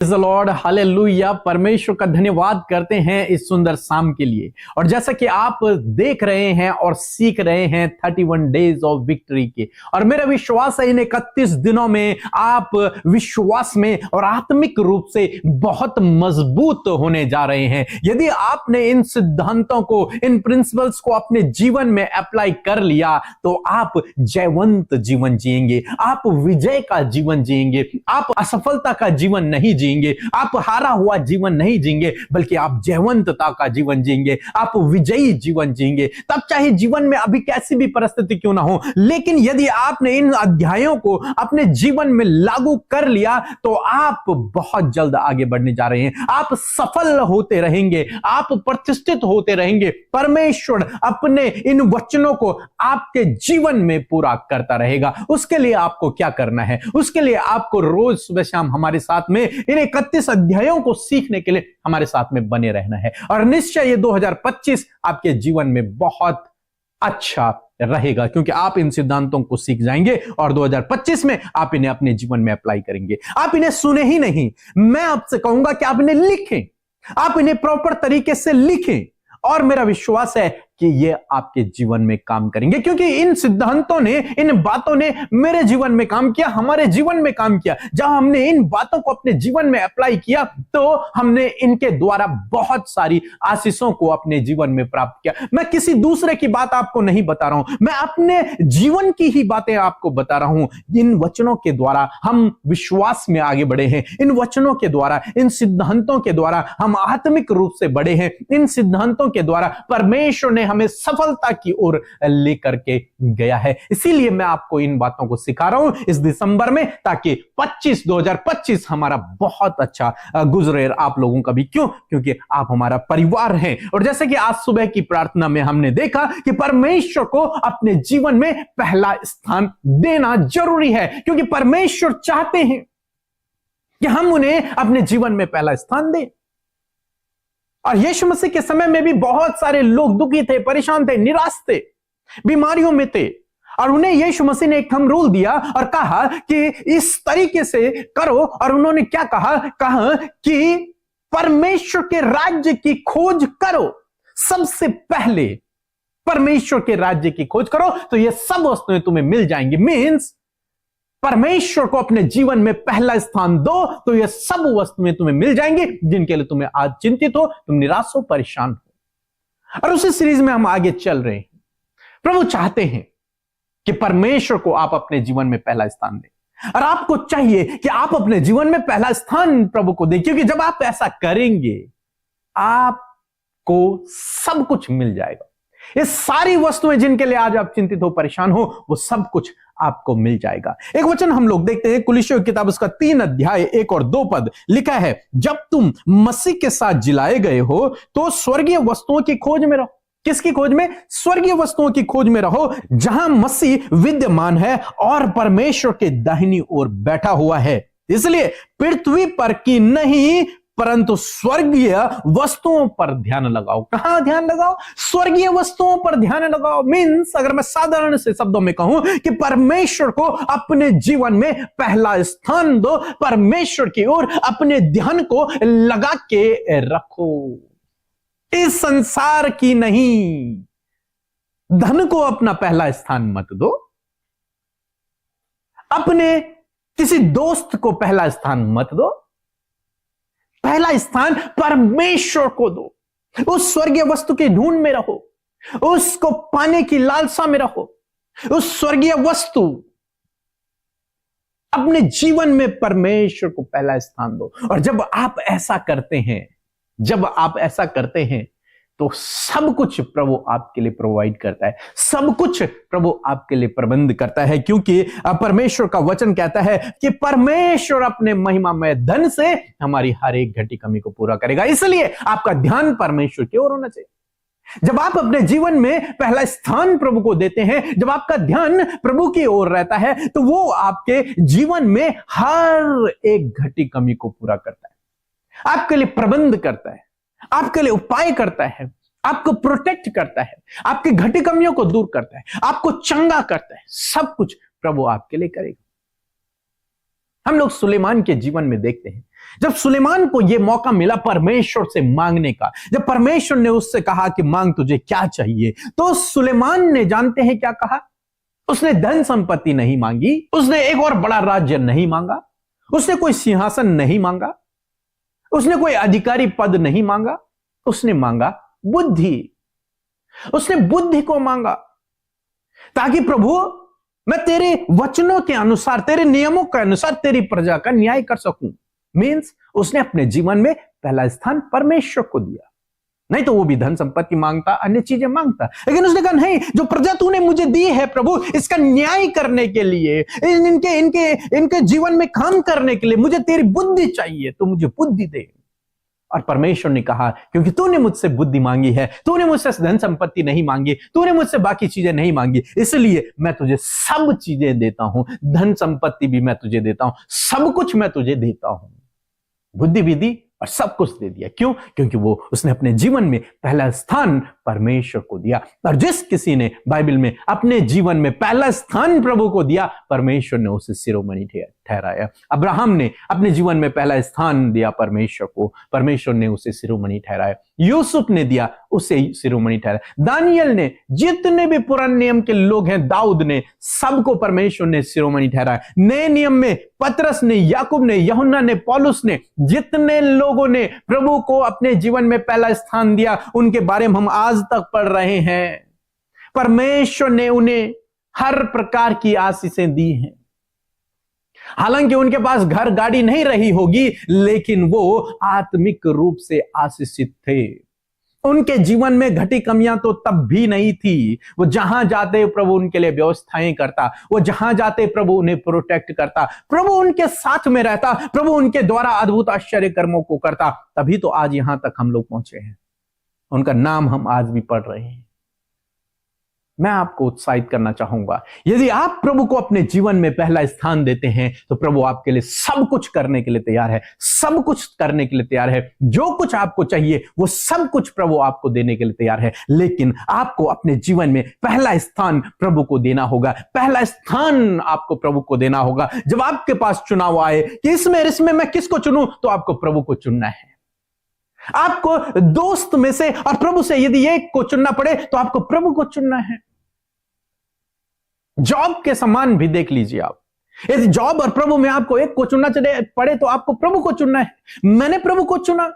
Praise the Lord, hallelujah. परमेश्वर का धन्यवाद करते हैं इस सुंदर शाम के लिए। और जैसा कि आप देख रहे हैं और सीख रहे हैं 31 डेज ऑफ विक्ट्री के, और मेरा विश्वास है इन 31 दिनों में आप विश्वास में और आत्मिक रूप से बहुत मजबूत होने जा रहे हैं। यदि आपने इन सिद्धांतों को, इन प्रिंसिपल्स को अपने जीवन में अप्लाई कर लिया तो आप जयवंत जीवन जिएंगे, आप विजय का जीवन जिएंगे, आप असफलता का जीवन नहीं जिएंगे, आप हारा हुआ जीवन नहीं जिएंगे, बल्कि आप जयवंतता का जीवन जिएंगे, आप विजयी जीवन जिएंगे। तब चाहे जीवन में अभी कैसी भी परिस्थिति क्यों ना हो, लेकिन यदि आपने इन अध्यायों को अपने जीवन में लागू कर लिया तो आप बहुत जल्द आगे बढ़ने जा रहे हैं। आप सफल होते रहेंगे, आप प्रतिष्ठित होते रहेंगे। परमेश्वर अपने इन वचनों को आपके जीवन में पूरा करता रहेगा। उसके लिए आपको क्या करना है? उसके लिए आपको रोज सुबह शाम हमारे साथ में इन 31 अध्यायों को सीखने के लिए हमारे साथ में बने रहना है। और निश्चय ये 2025 आपके जीवन में बहुत अच्छा रहेगा, क्योंकि आप इन सिद्धांतों को सीख जाएंगे और 2025 में आप इन्हें अपने जीवन में अप्लाई करेंगे। आप इन्हें सुने ही नहीं, मैं आपसे कहूंगा कि आप इन्हें लिखें, आप इन्हें प्रॉपर तरीके से लिखें, और मेरा विश्वास है कि ये आपके जीवन में काम करेंगे, क्योंकि इन सिद्धांतों ने, इन बातों ने मेरे जीवन में काम किया, हमारे जीवन में काम किया। जहां हमने इन बातों को अपने जीवन में अप्लाई किया तो हमने इनके द्वारा बहुत सारी आशीषों को अपने जीवन में प्राप्त किया। मैं किसी दूसरे की बात आपको नहीं बता रहा हूं, मैं अपने जीवन की ही बातें आपको बता रहा हूं। इन वचनों के द्वारा हम विश्वास में आगे बढ़े हैं, इन वचनों के द्वारा, इन सिद्धांतों के द्वारा हम आत्मिक रूप से बढ़े हैं। इन सिद्धांतों के द्वारा परमेश्वर ने हमें सफलता की ओर लेकर के गया है। इसीलिए मैं आपको इन बातों को सिखा रहा हूं इस दिसंबर में, ताकि 2025 हमारा बहुत अच्छा गुजरे आप लोगों का भी। क्यों? क्योंकि आप हमारा परिवार हैं। और जैसे कि आज सुबह की प्रार्थना में हमने देखा कि परमेश्वर को अपने जीवन में पहला स्थान देना जरूरी है, क्योंकि परमेश्वर चाहते हैं कि हम उन्हें अपने जीवन में पहला स्थान दें। और यीशु मसीह के समय में भी बहुत सारे लोग दुखी थे, परेशान थे, निराश थे, बीमारियों में थे, और उन्हें यीशु मसीह ने एक थंब रूल दिया और कहा कि इस तरीके से करो। और उन्होंने क्या कहा? कहा कि परमेश्वर के राज्य की खोज करो, सबसे पहले परमेश्वर के राज्य की खोज करो तो ये सब वस्तुएं तुम्हें मिल जाएंगी। मीन्स परमेश्वर को अपने जीवन में पहला स्थान दो तो ये सब वस्तुएं तुम्हें मिल जाएंगी जिनके लिए तुम्हें आज चिंतित हो, तुम निराश हो, परेशान हो। और उसी सीरीज में हम आगे चल रहे हैं। प्रभु चाहते हैं कि परमेश्वर को आप अपने जीवन में पहला स्थान दें, और आपको चाहिए कि आप अपने जीवन में पहला स्थान प्रभु को दें, क्योंकि जब आप ऐसा करेंगे आपको सब कुछ मिल जाएगा। ये सारी वस्तुएं जिनके लिए आज आप चिंतित हो, परेशान हो, वो सब कुछ आपको मिल जाएगा। एक वचन हम लोग देखते हैं, कुलिस्सियों की किताब उसका 3 अध्याय 1 और 2 पद लिखा है, जब तुम मसीह के साथ जिलाए गए हो तो स्वर्गीय वस्तुओं की खोज में रहो। किसकी खोज में? स्वर्गीय वस्तुओं की खोज में रहो, जहां मसीह विद्यमान है और परमेश्वर के दाहिनी ओर बैठा हुआ है। इसलिए पृथ्वी पर की नहीं परंतु स्वर्गीय वस्तुओं पर ध्यान लगाओ। कहां ध्यान लगाओ? स्वर्गीय वस्तुओं पर ध्यान लगाओ। मीन्स अगर मैं साधारण से शब्दों में कहूं कि परमेश्वर को अपने जीवन में पहला स्थान दो, परमेश्वर की ओर अपने ध्यान को लगा के रखो। इस संसार की नहीं, धन को अपना पहला स्थान मत दो, अपने किसी दोस्त को पहला स्थान मत दो, पहला स्थान परमेश्वर को दो। उस स्वर्गीय वस्तु की ढूंढ में रहो, उसको पाने की लालसा में रहो, उस स्वर्गीय वस्तु अपने जीवन में परमेश्वर को पहला स्थान दो। और जब आप ऐसा करते हैं, जब आप ऐसा करते हैं तो सब कुछ प्रभु आपके लिए प्रोवाइड करता है, सब कुछ प्रभु आपके लिए प्रबंध करता है, क्योंकि परमेश्वर का वचन कहता है कि परमेश्वर अपने महिमामय धन से हमारी हर एक घटी कमी को पूरा करेगा। इसलिए आपका ध्यान परमेश्वर की ओर होना चाहिए। जब आप अपने जीवन में पहला स्थान प्रभु को देते हैं, जब आपका ध्यान प्रभु की ओर रहता है, तो वो आपके जीवन में हर एक घटी कमी को पूरा करता है, आपके लिए प्रबंध करता है, आपके लिए उपाय करता है, आपको प्रोटेक्ट करता है, आपकी घटी कमियों को दूर करता है, आपको चंगा करता है। सब कुछ प्रभु आपके लिए करेगा। हम लोग सुलेमान के जीवन में देखते हैं जब सुलेमान को यह मौका मिला परमेश्वर से मांगने का, जब परमेश्वर ने उससे कहा कि मांग तुझे क्या चाहिए, तो सुलेमान ने जानते हैं क्या कहा? उसने धन संपत्ति नहीं मांगी, उसने एक और बड़ा राज्य नहीं मांगा, उसने कोई सिंहासन नहीं मांगा, उसने कोई अधिकारी पद नहीं मांगा, उसने मांगा बुद्धि। उसने बुद्धि को मांगा ताकि प्रभु मैं तेरे वचनों के अनुसार, तेरे नियमों के अनुसार तेरी प्रजा का न्याय कर सकूं। मींस उसने अपने जीवन में पहला स्थान परमेश्वर को दिया। नहीं तो वो भी धन संपत्ति मांगता, अन्य चीजें मांगता, लेकिन उसने कहा नहीं, जो प्रजा तूने मुझे दी है प्रभु, इसका न्याय करने के लिए, इनके इनके इनके जीवन में काम करने के लिए मुझे तेरी बुद्धि चाहिए, तो मुझे बुद्धि दे। और परमेश्वर ने कहा क्योंकि तूने मुझसे बुद्धि मांगी है, तूने मुझसे धन संपत्ति नहीं मांगी, तूने मुझसे बाकी चीजें नहीं मांगी, इसलिए मैं तुझे सब चीजें देता हूं, धन संपत्ति भी मैं तुझे देता हूं, सब कुछ मैं तुझे देता हूं। बुद्धि भी दी और सब कुछ दे दिया। क्यों? क्योंकि वो उसने अपने जीवन में पहला स्थान परमेश्वर को दिया। और जिस किसी ने बाइबल में अपने जीवन में पहला स्थान प्रभु को दिया, परमेश्वर ने उसे शिरोमणि ठहराया। अब्राहम ने अपने जीवन में पहला स्थान दिया परमेश्वर को, परमेश्वर ने उसे शिरोमणि ठहराया। यूसुफ ने दिया, उसे शिरोमणि ठहराया। दानियल ने, जितने भी पुराने नियम के लोग हैं, दाऊद ने, सबको परमेश्वर ने शिरोमणि ठहराया। नए नियम में पतरस ने, याकूब ने, यूहन्ना ने, पौलुस ने, जितने लोगों ने प्रभु को अपने जीवन में पहला स्थान दिया, उनके बारे में हम आज तक पढ़ रहे हैं। परमेश्वर ने उन्हें हर प्रकार की आशीषें दी हैं। हालांकि उनके पास घर गाड़ी नहीं रही होगी, लेकिन वो आत्मिक रूप से आशीषित थे। उनके जीवन में घटी कमियां तो तब भी नहीं थी। वो जहां जाते प्रभु उनके लिए व्यवस्थाएं करता, वो जहां जाते प्रभु उन्हें प्रोटेक्ट करता, प्रभु उनके साथ में रहता, प्रभु उनके द्वारा अद्भुत आश्चर्य कर्मों को करता। तभी तो आज यहां तक हम लोग पहुंचे हैं, उनका नाम हम आज भी पढ़ रहे हैं। मैं आपको उत्साहित करना चाहूंगा, यदि आप प्रभु को अपने जीवन में पहला स्थान देते हैं तो प्रभु आपके लिए सब कुछ करने के लिए तैयार है, सब कुछ करने के लिए तैयार है। जो कुछ आपको चाहिए वो सब कुछ प्रभु आपको देने के लिए तैयार है। लेकिन आपको अपने जीवन में पहला स्थान प्रभु को देना होगा, पहला स्थान आपको प्रभु को देना होगा। जब आपके पास चुनाव आए कि इसमें मैं किसको चुनूं, तो आपको प्रभु को चुनना है। आपको दोस्त में से और प्रभु से यदि एक को चुनना पड़े तो आपको प्रभु को चुनना है। जॉब के समान भी देख लीजिए आप, यदि जॉब और प्रभु में आपको एक को चुनना पड़े तो आपको प्रभु को चुनना है। मैंने प्रभु को चुना,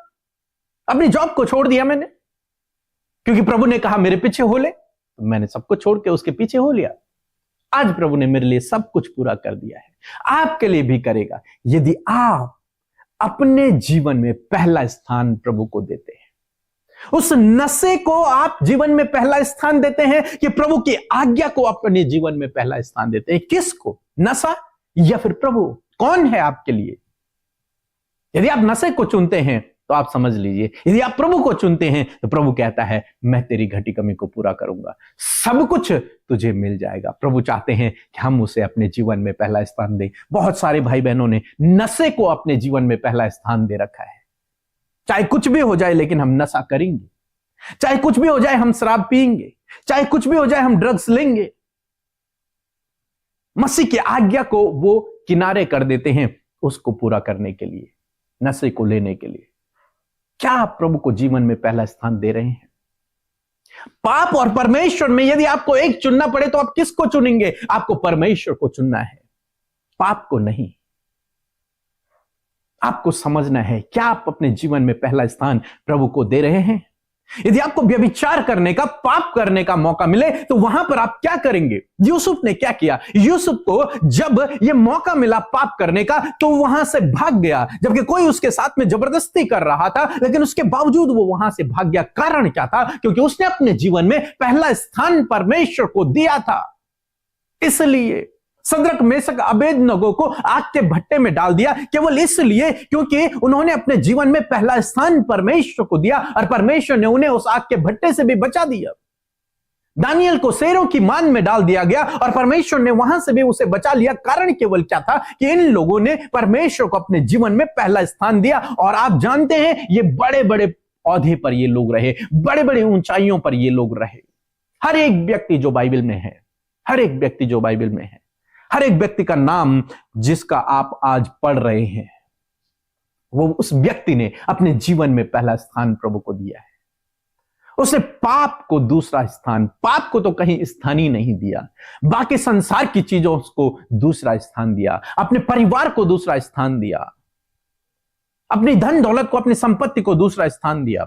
अपनी जॉब को छोड़ दिया मैंने, क्योंकि प्रभु ने कहा मेरे पीछे हो ले, तो मैंने सबको छोड़ के उसके पीछे हो लिया। आज प्रभु ने मेरे लिए सब कुछ पूरा कर दिया है, आपके लिए भी करेगा, यदि आप अपने जीवन में पहला स्थान प्रभु को देते हैं। उस नशे को आप जीवन में पहला स्थान देते हैं कि प्रभु की आज्ञा को अपने जीवन में पहला स्थान देते हैं। किसको? नशा या फिर प्रभु? कौन है आपके लिए? यदि आप नशे को चुनते हैं तो आप समझ लीजिए, यदि आप प्रभु को चुनते हैं तो प्रभु कहता है मैं तेरी घटी कमी को पूरा करूंगा, सब कुछ तुझे मिल जाएगा। प्रभु चाहते हैं कि हम उसे अपने जीवन में पहला स्थान दें। बहुत सारे भाई बहनों ने नशे को अपने जीवन में पहला स्थान दे रखा है। चाहे कुछ भी हो जाए लेकिन हम नशा करेंगे, चाहे कुछ भी हो जाए हम शराब पिएंगे, चाहे कुछ भी हो जाए हम ड्रग्स लेंगे। मसीह की आज्ञा को वो किनारे कर देते हैं उसको पूरा करने के लिए, नशे को लेने के लिए। क्या आप प्रभु को जीवन में पहला स्थान दे रहे हैं? पाप और परमेश्वर में यदि आपको एक चुनना पड़े तो आप किसको चुनेंगे? आपको परमेश्वर को चुनना है, पाप को नहीं। आपको समझना है क्या आप अपने जीवन में पहला स्थान प्रभु को दे रहे हैं? यदि आपको व्यभिचार करने का, पाप करने का मौका मिले तो वहां पर आप क्या करेंगे? यूसुफ ने क्या किया? यूसुफ को जब यह मौका मिला पाप करने का तो वहां से भाग गया, जबकि कोई उसके साथ में जबरदस्ती कर रहा था, लेकिन उसके बावजूद वो वहां से भाग गया। कारण क्या था? क्योंकि उसने अपने जीवन में पहला स्थान परमेश्वर को दिया था। इसलिए सद्रक, मेशक, अबेदनगो को आग के भट्टे में डाल दिया, केवल इसलिए क्योंकि उन्होंने अपने जीवन में पहला स्थान परमेश्वर को दिया और परमेश्वर ने उन्हें उस आग के भट्टे से भी बचा दिया। दानियल को शेरों की मान में डाल दिया गया और परमेश्वर ने वहां से भी उसे बचा लिया। कारण केवल क्या था कि इन लोगों ने परमेश्वर को अपने जीवन में पहला स्थान दिया। और आप जानते हैं ये बड़े बड़े औहदे पर ये लोग रहे, बड़े बड़े ऊंचाइयों पर ये लोग रहे। हर एक व्यक्ति जो बाइबल में है, हर एक व्यक्ति जो बाइबल में है, हर एक व्यक्ति का नाम जिसका आप आज पढ़ रहे हैं, वो उस व्यक्ति ने अपने जीवन में पहला स्थान प्रभु को दिया है। उसने पाप को दूसरा स्थान, पाप को तो कहीं स्थान ही नहीं दिया, बाकी संसार की चीजों को दूसरा स्थान दिया, अपने परिवार को दूसरा स्थान दिया, अपनी धन दौलत को, अपनी संपत्ति को दूसरा स्थान दिया।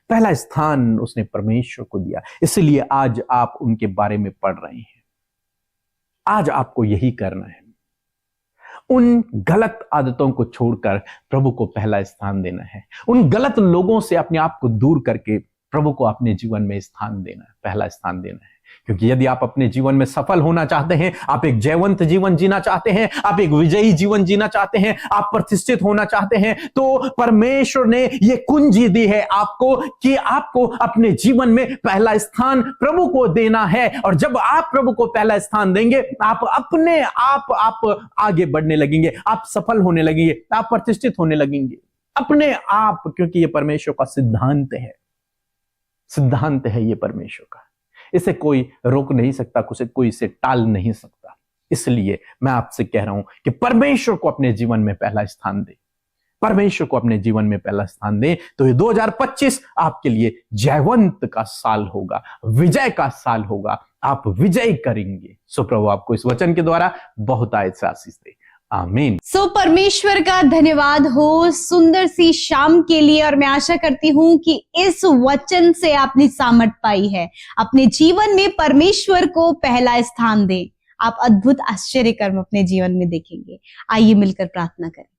पहला स्थान उसने परमेश्वर को दिया। इसलिए आज आप उनके बारे में पढ़ रहे हैं। आज आपको यही करना है, उन गलत आदतों को छोड़कर प्रभु को पहला स्थान देना है। उन गलत लोगों से अपने आप को दूर करके प्रभु को अपने जीवन में स्थान देना है, पहला स्थान देना है। क्योंकि यदि आप अपने जीवन में सफल होना चाहते हैं, आप एक जयवंत जीवन जीना चाहते हैं, आप एक विजयी जीवन जीना चाहते हैं, आप प्रतिष्ठित होना चाहते हैं, तो परमेश्वर ने ये कुंजी दी है आपको कि आपको अपने जीवन में पहला स्थान प्रभु को देना है। और जब आप प्रभु को पहला स्थान देंगे, आप अपने आप आगे बढ़ने लगेंगे, आप सफल होने लगेंगे, आप प्रतिष्ठित होने लगेंगे अपने आप। क्योंकि ये परमेश्वर का सिद्धांत है, सिद्धांत है ये परमेश्वर का। इसे कोई रोक नहीं सकता, कोई इसे टाल नहीं सकता। इसलिए मैं आपसे कह रहा हूं कि परमेश्वर को अपने जीवन में पहला स्थान दे, परमेश्वर को अपने जीवन में पहला स्थान दे। तो ये 2025 आपके लिए जयवंत का साल होगा, विजय का साल होगा, आप विजय करेंगे। सो प्रभु आपको इस वचन के द्वारा बहुत आशीष दे। आमीन। सो परमेश्वर का धन्यवाद हो सुंदर सी शाम के लिए। और मैं आशा करती हूं कि इस वचन से आपने सामर्थ पाई है। अपने जीवन में परमेश्वर को पहला स्थान दें, आप अद्भुत आश्चर्य कर्म अपने जीवन में देखेंगे। आइए मिलकर प्रार्थना करें।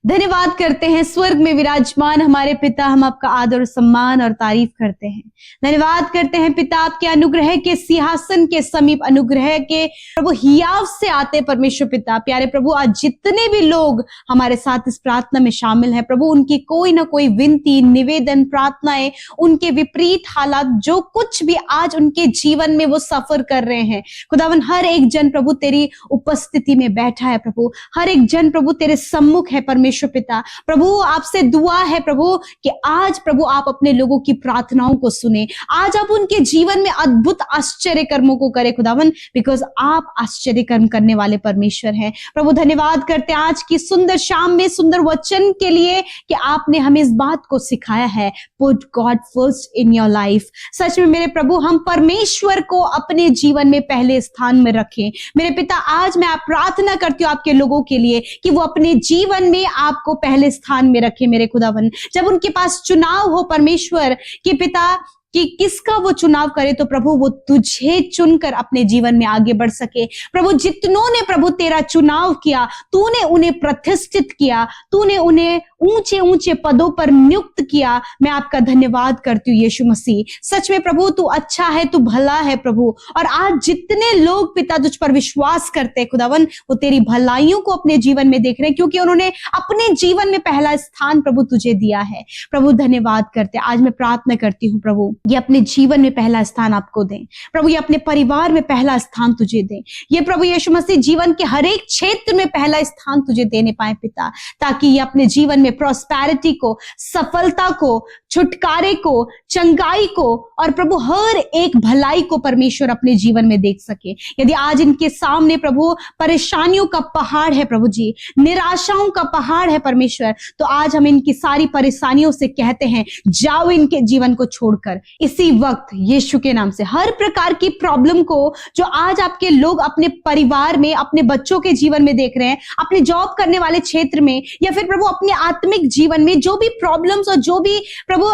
धन्यवाद करते हैं स्वर्ग में विराजमान हमारे पिता, हम आपका आदर सम्मान और तारीफ करते हैं। धन्यवाद करते हैं पिता, आपके अनुग्रह के सिंहासन के समीप, अनुग्रह के प्रभु हियाव से आते परमेश्वर पिता। प्यारे प्रभु, आज जितने भी लोग हमारे साथ इस प्रार्थना में शामिल हैं प्रभु, उनकी कोई ना कोई विनती, निवेदन, प्रार्थनाएं, उनके विपरीत हालात, जो कुछ भी आज उनके जीवन में वो सफर कर रहे हैं खुदावन, हर एक जन प्रभु तेरी उपस्थिति में बैठा है प्रभु। हर एक जन प्रभु तेरे सम्मुख है परमेश्वर पिता। प्रभु आपसे दुआ है प्रभु कि आज प्रभु आप अपने लोगों की प्रार्थनाओं को सुने, आज आप उनके जीवन में अद्भुत आश्चर्य कर्मों को करें खुदावन, बिकॉज आप आश्चर्य कर्म करने वाले परमेश्वर हैं प्रभु। धन्यवाद करते हैं आज की सुंदर शाम में, सुंदर वचन के लिए कि आपने हमें इस बात को सिखाया है, put God first in your life. सच में मेरे प्रभु, हम परमेश्वर को अपने जीवन में पहले स्थान में रखें। मेरे पिता, आज मैं आप प्रार्थना करती हूँ आपके लोगों के लिए कि वो अपने जीवन में आपको पहले स्थान में रखे मेरे खुदावन। जब उनके पास चुनाव हो परमेश्वर कि पिता कि किसका वो चुनाव करे, तो प्रभु वो तुझे चुनकर अपने जीवन में आगे बढ़ सके। प्रभु जितनों ने प्रभु तेरा चुनाव किया, तूने उन्हें प्रतिष्ठित किया, तूने उन्हें ऊंचे ऊंचे पदों पर नियुक्त किया। मैं आपका धन्यवाद करती हूँ यीशु मसीह। सच में प्रभु तू अच्छा है, तू भला है प्रभु। और आज जितने लोग पिता तुझ पर विश्वास करते खुदावन, वो तेरी भलाइयों को अपने जीवन में देख रहे हैं, क्योंकि उन्होंने अपने जीवन में पहला स्थान प्रभु तुझे दिया है। प्रभु धन्यवाद करते। आज मैं प्रार्थना करती हूँ प्रभु, ये अपने जीवन में पहला स्थान आपको दें प्रभु, ये अपने परिवार में पहला स्थान तुझे दें। ये प्रभु यीशु मसीह जीवन के हर एक क्षेत्र में पहला स्थान तुझे देने पाए पिता, ताकि ये अपने जीवन में प्रॉस्पेरिटी को, सफलता को, छुटकारे को, चंगाई को और प्रभु हर एक भलाई को परमेश्वर अपने जीवन में देख सके। यदि आज इनके सामने प्रभु परेशानियों का पहाड़ है प्रभु जी, निराशाओं का पहाड़ है परमेश्वर, तो आज हम इनकी सारी परेशानियों से कहते हैं जाओ इनके जीवन को छोड़कर। इसी वक्त यीशु के नाम से हर प्रकार की प्रॉब्लम को जो आज आपके लोग अपने परिवार में, अपने बच्चों के जीवन में देख रहे हैं, अपने जॉब करने वाले क्षेत्र में, या फिर प्रभु अपने आत्मिक जीवन में जो भी प्रॉब्लम्स और जो भी प्रभु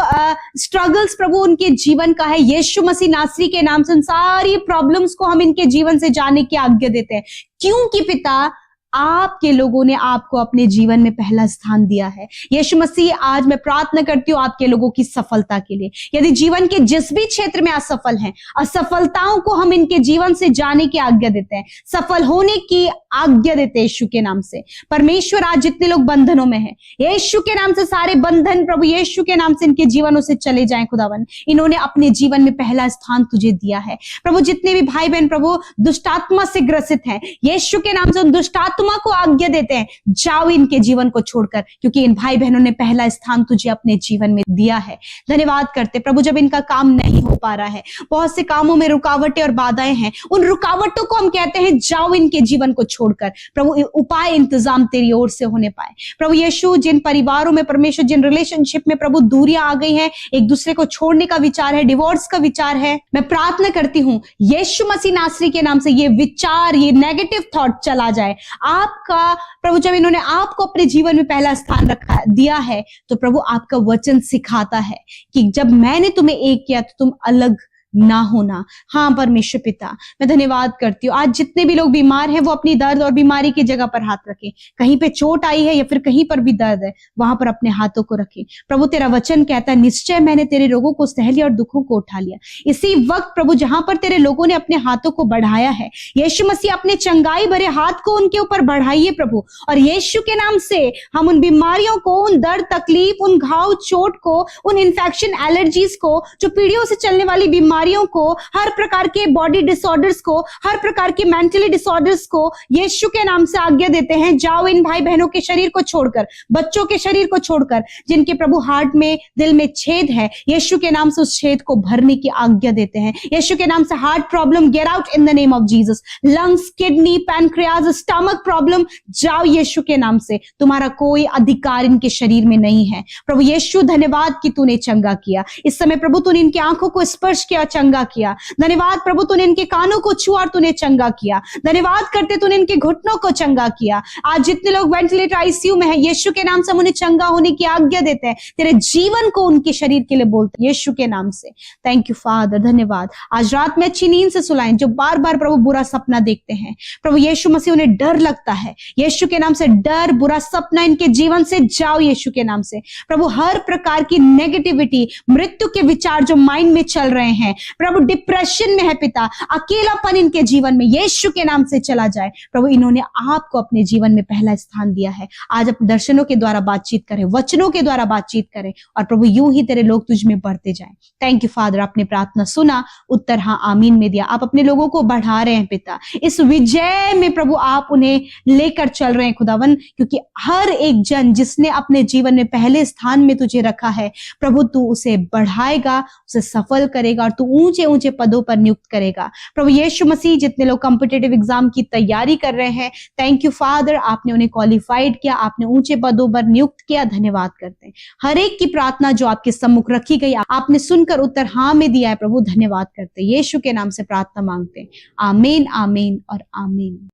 स्ट्रगल्स प्रभु उनके जीवन का है, यीशु मसीह नासरी के नाम से उन सारी प्रॉब्लम्स को हम इनके जीवन से जाने की आज्ञा देते हैं, क्योंकि पिता आपके लोगों ने आपको अपने जीवन में पहला स्थान दिया है। यीशु मसीह आज मैं प्रार्थना करती हूँ आपके लोगों की सफलता के लिए। यदि जीवन के जिस भी क्षेत्र में असफल हैं, असफलताओं को हम इनके जीवन से जाने की आज्ञा देते हैं, सफल होने की आज्ञा देते हैं यीशु के नाम से। परमेश्वर आज जितने लोग बंधनों में हैं, यीशु के नाम से सारे बंधन प्रभु यीशु के नाम से इनके जीवनों से चले जाएं खुदावन। इन्होंने अपने जीवन में पहला स्थान तुझे दिया है प्रभु। जितने भी भाई बहन प्रभु दुष्टात्मा से ग्रसित हैं, यीशु के नाम से उन दुष्टात्मा आत्मा को आज्ञा देते हैं, जाओ इनके जीवन को छोड़कर, क्योंकि इन भाई बहनों ने पहला स्थान तुझे अपने जीवन में दिया है। धन्यवाद करते प्रभु, जब इनका काम नहीं हो पा रहा है, बहुत से कामों में रुकावटें और बाधाएं हैं, उन रुकावटों को हम कहते हैं जाओ इनके जीवन को छोड़कर। प्रभु उपाय इंतजाम तेरी ओर से होने पाए। प्रभु यीशु, जिन परिवारों में परमेश्वर, जिन रिलेशनशिप में प्रभु दूरियां आ गई हैं, एक दूसरे को छोड़ने का विचार है, डिवोर्स का विचार है, मैं प्रार्थना करती हूं यीशु मसीह नासरी के नाम से ये विचार, ये नेगेटिव थॉट चला जाए। आपका प्रभु, जब इन्होंने आपको अपने जीवन में पहला स्थान रखा दिया है, तो प्रभु आपका वचन सिखाता है कि जब मैंने तुम्हें एक किया तो तुम अलग ना होना। हाँ परमेश्वर पिता, मैं धन्यवाद करती हूँ। आज जितने भी लोग बीमार हैं वो अपनी दर्द और बीमारी की जगह पर हाथ रखें। कहीं पे चोट आई है या फिर कहीं पर भी दर्द है, वहां पर अपने हाथों को रखें। प्रभु तेरा वचन कहता है, निश्चय मैंने तेरे रोगों को सह लिया और दुखों को उठा लिया। इसी वक्त प्रभु जहां पर तेरे लोगों ने अपने हाथों को बढ़ाया है, यीशु मसीह अपने चंगाई भरे हाथ को उनके ऊपर बढ़ाइए प्रभु, और यीशु के नाम से हम उन बीमारियों को, उन दर्द, तकलीफ, उन घाव, चोट को, उन इन्फेक्शन, एलर्जीज को, जो पीढ़ियों से चलने वाली बीमारियों को, हर प्रकार के बॉडी डिसऑर्डर्स को, हर प्रकार के मेंटली डिसऑर्डर्स को यीशु के नाम से आज्ञा देते हैं, जाओ इन भाई बहनों के शरीर को छोड़कर, बच्चों के शरीर को छोड़कर, जिनके प्रभु हार्ट में, दिल में छेद है, यीशु के नाम से उस छेद को भरने की आज्ञा देते हैं। यीशु के नाम से heart problem get out in the name of Jesus. Lungs, kidney, pancreas, stomach problem, जाओ यीशु के नाम से। तुम्हारा कोई अधिकार इनके शरीर में नहीं है। प्रभु यीशु धन्यवाद कि तूने चंगा किया। इस समय प्रभु तूने इनकी आंखों को स्पर्श किया, चंगा किया। धन्यवाद प्रभु, तूने इनके कानों को छुआ और तूने चंगा किया। धन्यवाद करते तूने इनके घुटनों को चंगा किया। आज जितने लोग वेंटिलेटर आईसीयू में है, यीशु के नाम से हम उन्हें चंगा होने की आज्ञा देते हैं। तेरे जीवन को उनके शरीर के लिए बोलते हैं यीशु के नाम से। थैंक यू फादर, धन्यवाद। आज रात में अच्छी नींद से सुलाएं, जो बार बार प्रभु बुरा सपना देखते हैं, प्रभु यीशु मसीह उन्हें डर लगता है, यीशु के नाम से डर, बुरा सपना इनके जीवन से जाओ यीशु के नाम से। प्रभु हर प्रकार की नेगेटिविटी, मृत्यु के विचार जो माइंड में चल रहे हैं, प्रभु डिप्रेशन में है पिता, अकेलापन इनके जीवन में यीशु के नाम से चला जाए। प्रभु इन्होंने आपको अपने जीवन में पहला स्थान दिया है। आज अपने दर्शनों के द्वारा बातचीत करें, वचनों के द्वारा बातचीत करें, और प्रभु यूं ही तेरे लोग तुझ में बढ़ते जाएं। थैंक यू फादर, आपने प्रार्थना सुना, उत्तर हाँ आमीन में दिया। आप अपने लोगों को बढ़ा रहे हैं पिता, इस विजय में प्रभु आप उन्हें लेकर चल रहे हैं खुदावन, क्योंकि हर एक जन जिसने अपने जीवन में पहले स्थान में तुझे रखा है प्रभु, तू उसे बढ़ाएगा, उसे सफल करेगा और तू ऊंचे ऊंचे पदों पर नियुक्त करेगा। प्रभु यीशु मसीह, जितने लोग कॉम्पिटिटिव एग्जाम की तैयारी कर रहे हैं, थैंक यू फादर, आपने उन्हें क्वालिफाइड किया, आपने ऊंचे पदों पर नियुक्त किया। धन्यवाद करते हैं। हर एक की प्रार्थना जो आपके सम्मुख रखी गई, आपने सुनकर उत्तर हाँ में दिया है प्रभु, धन्यवाद करते हैं। यीशु के नाम से प्रार्थना मांगते हैं, आमीन, आमीन और आमीन।